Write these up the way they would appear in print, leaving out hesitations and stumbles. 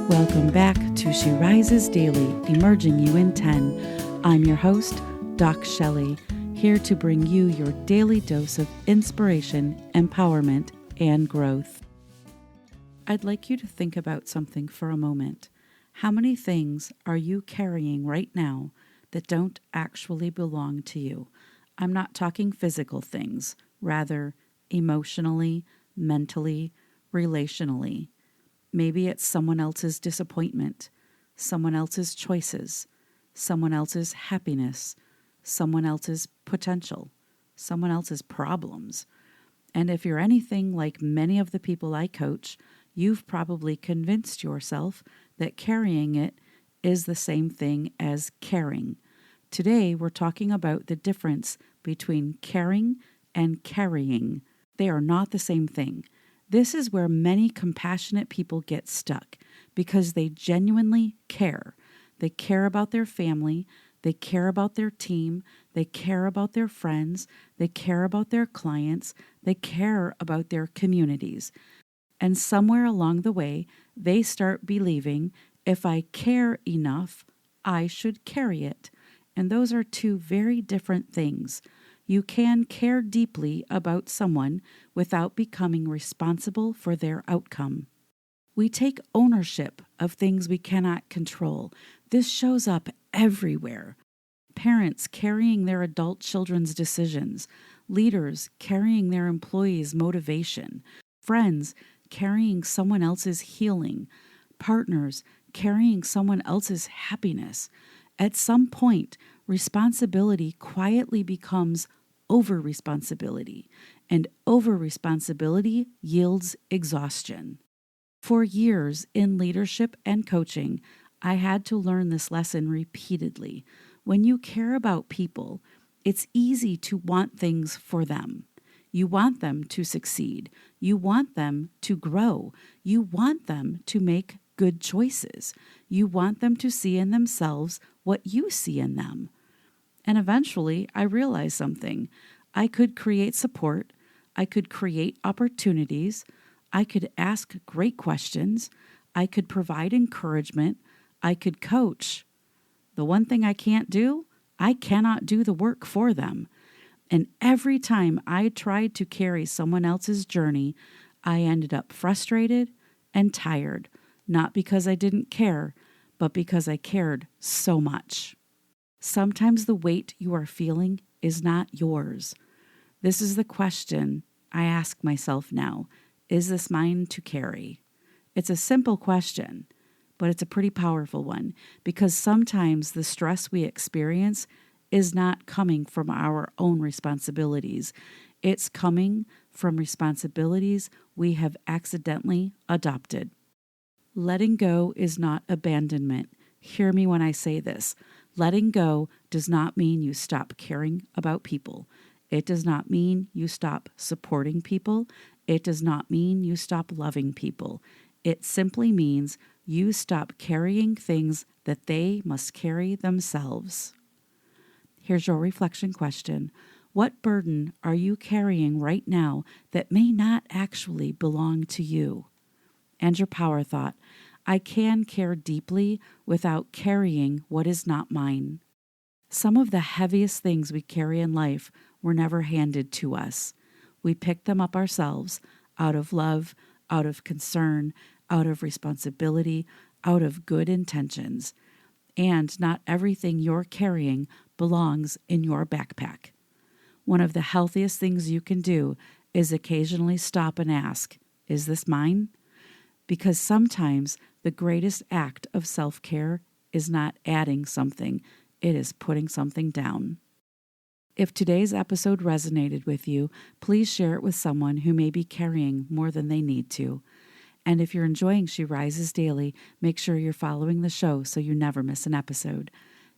Welcome back to She Rises Daily, Emerging You in 10. I'm your host, DocShellie, here to bring you your daily dose of inspiration, empowerment, and growth. I'd like you to think about something for a moment. How many things are you carrying right now that don't actually belong to you? I'm not talking physical things, rather emotionally, mentally, relationally. Maybe it's someone else's disappointment, someone else's choices, someone else's happiness, someone else's potential, someone else's problems. And if you're anything like many of the people I coach, you've probably convinced yourself that carrying it is the same thing as caring. Today, we're talking about the difference between caring and carrying. They are not the same thing. This is where many compassionate people get stuck because they genuinely care. They care about their family, they care about their team, they care about their friends, they care about their clients, they care about their communities. And somewhere along the way, they start believing, if I care enough, I should carry it. And those are two very different things. You can care deeply about someone without becoming responsible for their outcome. We take ownership of things we cannot control. This shows up everywhere. Parents carrying their adult children's decisions, leaders carrying their employees' motivation, friends carrying someone else's healing, partners carrying someone else's happiness. At some point, responsibility quietly becomes over-responsibility, and over-responsibility yields exhaustion. For years in leadership and coaching, I had to learn this lesson repeatedly. When you care about people, it's easy to want things for them. You want them to succeed. You want them to grow. You want them to make good choices. You want them to see in themselves what you see in them. And eventually, I realized something. I could create support. I could create opportunities. I could ask great questions. I could provide encouragement. I could coach. The one thing I can't do, I cannot do the work for them. And every time I tried to carry someone else's journey, I ended up frustrated and tired, not because I didn't care, but because I cared so much. Sometimes the weight you are feeling is not yours. This is the question I ask myself now. Is this mine to carry? It's a simple question, but it's a pretty powerful one because sometimes the stress we experience is not coming from our own responsibilities. It's coming from responsibilities we have accidentally adopted. Letting go is not abandonment. Hear me when I say this. Letting go does not mean you stop caring about people. It does not mean you stop supporting people. It does not mean you stop loving people. It simply means you stop carrying things that they must carry themselves. Here's your reflection question. What burden are you carrying right now that may not actually belong to you? And your power thought. I can care deeply without carrying what is not mine. Some of the heaviest things we carry in life were never handed to us. We picked them up ourselves out of love, out of concern, out of responsibility, out of good intentions. And not everything you're carrying belongs in your backpack. One of the healthiest things you can do is occasionally stop and ask, is this mine? Because sometimes the greatest act of self-care is not adding something, it is putting something down. If today's episode resonated with you, please share it with someone who may be carrying more than they need to. And if you're enjoying She Rises Daily, make sure you're following the show so you never miss an episode.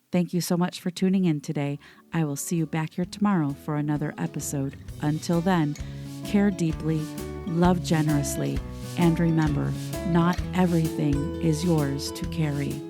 Thank you so much for tuning in today. I will see you back here tomorrow for another episode. Until then, care deeply, love generously, and remember, not everything is yours to carry.